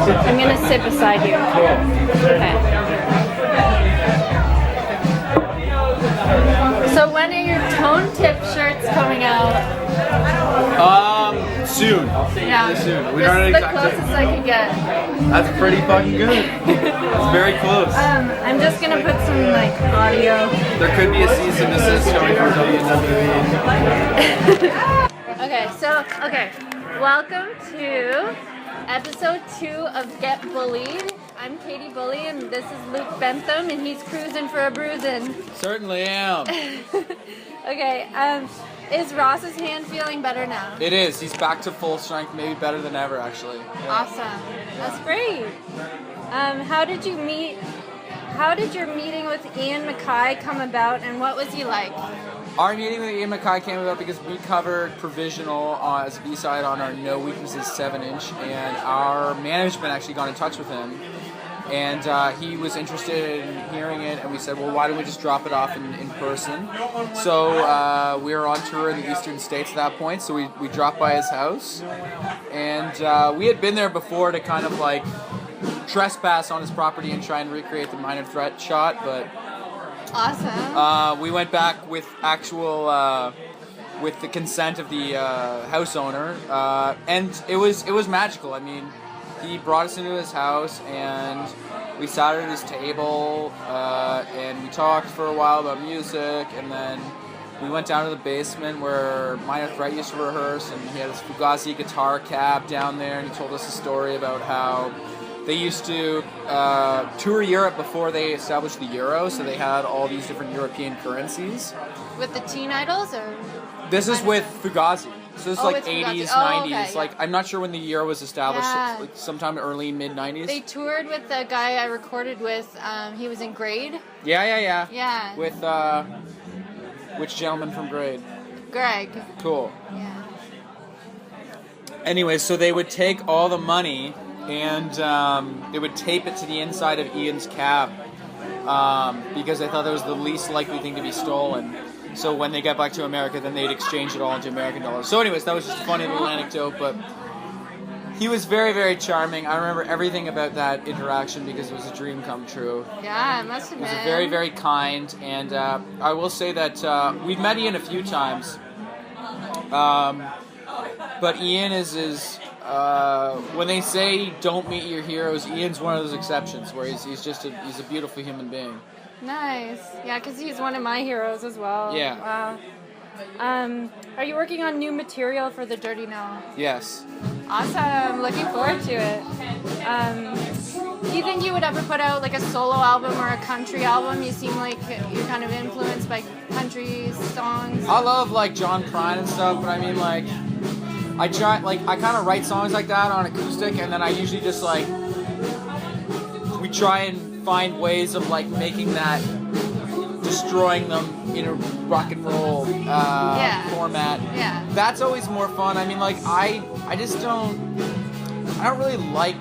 I'm gonna sit beside you. Okay. So when are your tone tip shirts coming out? Soon. Yeah. Soon. We This don't is know the exactly. closest I could get. That's pretty fucking good. It's very close. I'm just gonna put some like audio. There could be a cease and desist coming from WWE. Okay. Welcome to episode 2 of Get Bullied. I'm Katie Bulley and this is Luke Bentham and he's cruising for a bruising. Certainly am. Okay, is Ross's hand feeling better now? It is. He's back to full strength, maybe better than ever, actually. Awesome. That's great. How did your meeting with Ian MacKay come about and what was he like? Our meeting with Ian MacKay came about because we covered Provisional as a B-side on our No Weaknesses 7-inch, and our management actually got in touch with him, and he was interested in hearing it, and we said, well, why don't we just drop it off in person? So we were on tour in the eastern states at that point, so we dropped by his house, and we had been there before to kind of like trespass on his property and try and recreate the minor threat shot, but awesome. we went back with actual with the consent of the house owner, and it was magical. I mean, he brought us into his house and we sat at his table and we talked for a while about music, and then we went down to the basement where Minor Threat used to rehearse, and he had his Fugazi guitar cab down there, and he told us a story about how they used to tour Europe before they established the euro, so they had all these different European currencies. With the Teen Idols, or? This is with Fugazi. So this is like with Fugazi. 80s, Oh, 90s. okay, yeah. Like, I'm not sure when the euro was established, Yeah. like sometime early, mid-90s. They toured with the guy I recorded with. He was in Grade. Yeah. Yeah. With, which gentleman from Grade? Greg. Cool. Yeah. Anyway, so they would take all the money and they would tape it to the inside of Ian's cab because they thought that was the least likely thing to be stolen. So when they got back to America, then they'd exchange it all into American dollars. So anyways, that was just a funny little anecdote, but he was very, very charming. I remember everything about that interaction because it was a dream come true. Yeah, it must have He been. was very, very kind, and I will say that we've met Ian a few times, but Ian is when they say don't meet your heroes, Ian's one of those exceptions where he's a beautiful human being. Nice. Yeah, because he's one of my heroes as well. Yeah. Wow. Are you working on new material for the Dirty Now? Yes. Awesome. Looking forward to it. Do you think you would ever put out like a solo album or a country album? You seem like you're kind of influenced by country songs. I love like John Prine and stuff, but I mean like I kind of write songs like that on acoustic, and then I usually just like we try and find ways of like making that, destroying them in a rock and roll format. Yeah. That's always more fun. I mean, like I don't really like.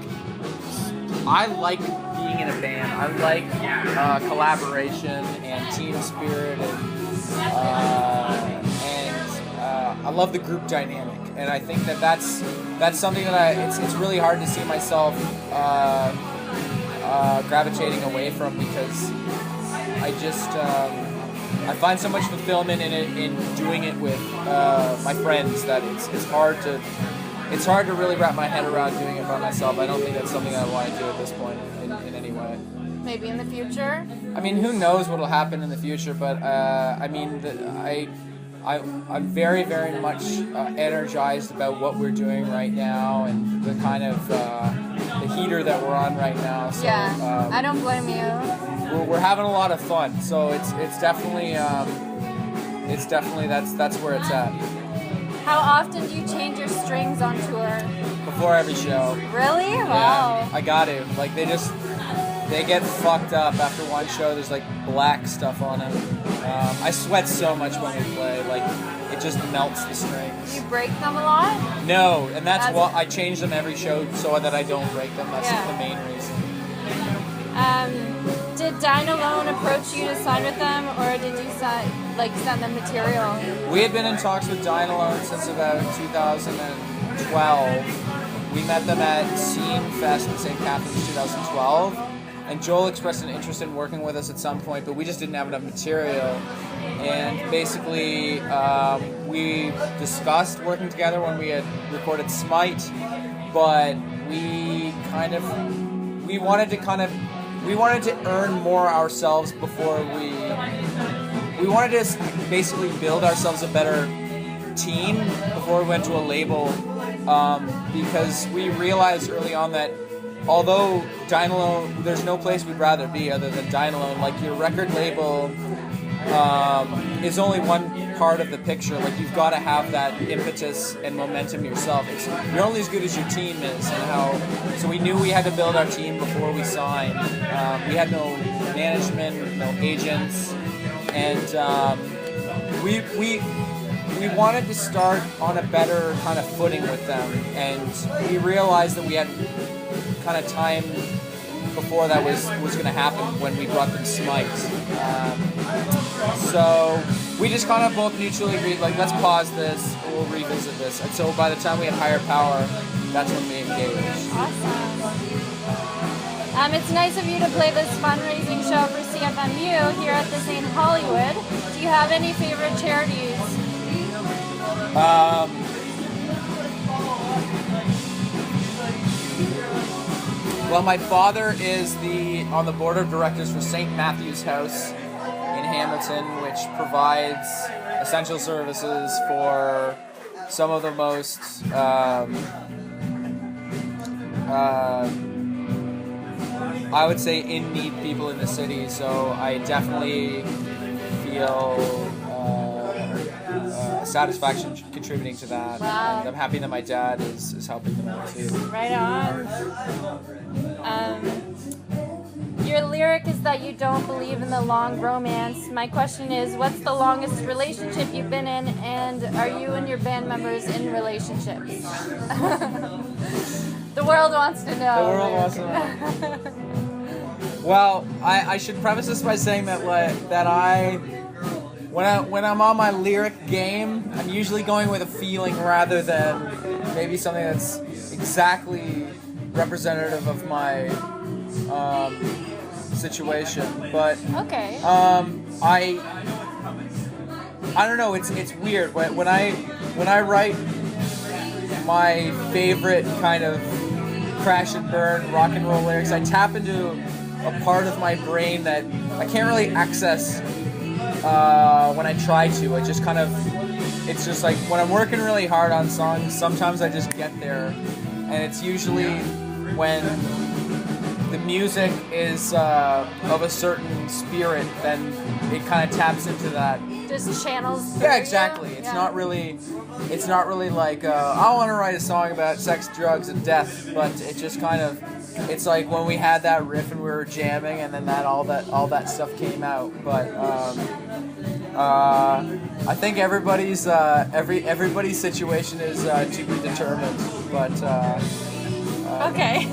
I like being in a band. I like collaboration and team spirit, and I love the group dynamic. And I think that's something that it's really hard to see myself gravitating away from, because I just I find so much fulfillment in doing it with my friends that it's hard to really wrap my head around doing it by myself. I don't think that's something I want to do at this point in any way. Maybe in the future? I mean, who knows what will happen in the future, but I mean, I'm very, very much energized about what we're doing right now and the kind of the heater that we're on right now. So, yeah, I don't blame you. We're having a lot of fun, so it's definitely that's where it's at. How often do you change your strings on tour? Before every show. Really? Wow. Yeah, I got to. Like they get fucked up after one show. There's like black stuff on them. I sweat so much when we play. Like it just melts the strings. Do you break them a lot? No, and that's why I change them every show so that I don't break them. That's the main reason. Did Dine Alone approach you to sign with them, or did you send them material? We had been in talks with Dine Alone since about 2012. We met them at Scene Fest in St. Catharines 2012, and Joel expressed an interest in working with us at some point, but we just didn't have enough material. And basically, we discussed working together when we had recorded Smite, but we wanted to earn more ourselves before we wanted to basically build ourselves a better team before we went to a label, because we realized early on that although Dynalone, there's no place we'd rather be other than Dynalone. Like, your record label is only one part of the picture. Like, you've got to have that impetus and momentum yourself. You're only as good as your team is, so we knew we had to build our team before we signed. We had no management, no agents, and we wanted to start on a better kind of footing with them, and we realized that we had kind of time before that was going to happen when we brought them Smite. So we just kind of both mutually agreed, like, let's pause this, we'll revisit this. And so by the time we had Higher Power, that's when we engaged. Awesome. It's nice of you to play this fundraising show for CFMU here at the St. Hollywood. Do you have any favorite charities? Well, my father is on the board of directors for St. Matthew's House in Hamilton, which provides essential services for some of the most I would say in need people in the city. So I definitely feel satisfaction contributing to that. Wow. And I'm happy that my dad is helping them out too. Right on. Your lyric is that you don't believe in the long romance. My question is, what's the longest relationship you've been in, and are you and your band members in relationships? The world wants to know. The world wants to know. Well, I should preface this by saying that when I'm on my lyric game, I'm usually going with a feeling rather than maybe something that's exactly representative of my situation. But okay. I don't know. It's weird when I write my favorite kind of crash and burn rock and roll lyrics, I tap into a part of my brain that I can't really access when I try to. It's just like when I'm working really hard on songs, sometimes I just get there, and it's usually when the music is of a certain spirit, then it kind of taps into that. Just channels. Yeah, exactly. It's not really like I want to write a song about sex, drugs, and death, but it just kind of, it's like when we had that riff and we were jamming, and then all that stuff came out. But I think everybody's situation is to be determined. But okay.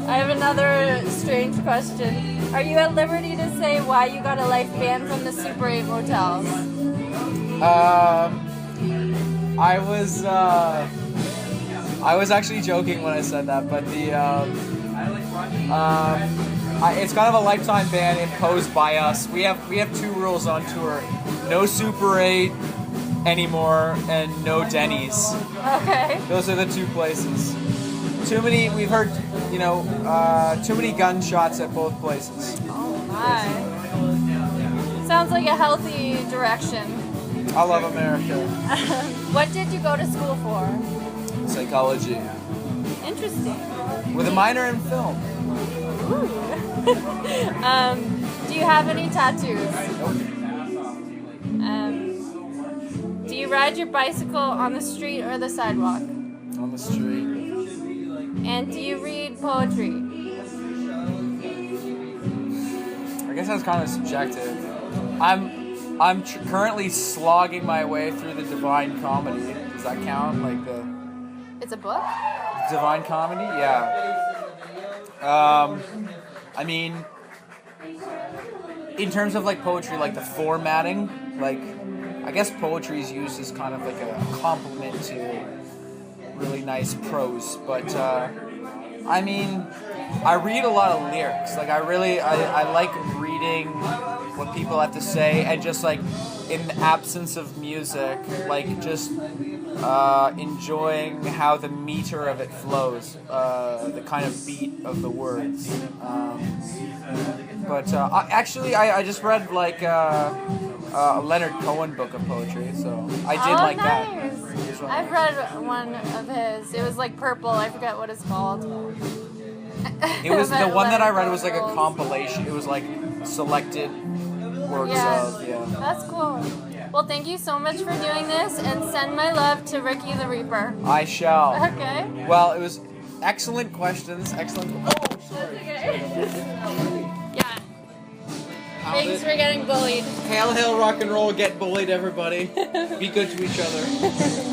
I have another strange question. Are you at liberty to say why you got a life ban from the Super 8 motels? I was actually joking when I said that, but it's kind of a lifetime ban imposed by us. We have two rules on tour: no Super 8 anymore, and no Denny's. Okay. Those are the two places. We've heard, too many gunshots at both places. Oh my. Sounds like a healthy direction. I love America. What did you go to school for? Psychology. Interesting. With a minor in film. Ooh. Do you have any tattoos? Nope. Do you ride your bicycle on the street or the sidewalk? On the street. And do you read poetry? I guess that's kind of subjective. I'm currently slogging my way through the Divine Comedy. Does that count? It's a book? Divine Comedy? Yeah. I mean, in terms of poetry, the formatting, I guess poetry is used as kind of like a compliment to really nice prose. But I mean, I read a lot of lyrics. Like I like reading what people have to say, and just like in the absence of music, like just enjoying how the meter of it flows, the kind of beat of the words. But I just read like a Leonard Cohen book of poetry, so I did like nice. that. I've read one of his. It was like purple. I forget what it's called. It was the one that I read Leonard was like a Cohen's. compilation. It was like selected works of, yeah. That's cool. Well, thank you so much for doing this, and send my love to Ricky the Reaper. I shall. Okay. Well, it was excellent questions. Excellent. Oh, sorry. Yeah. Thanks for getting bullied. Hail, hail, rock and roll, get bullied, everybody. Be good to each other.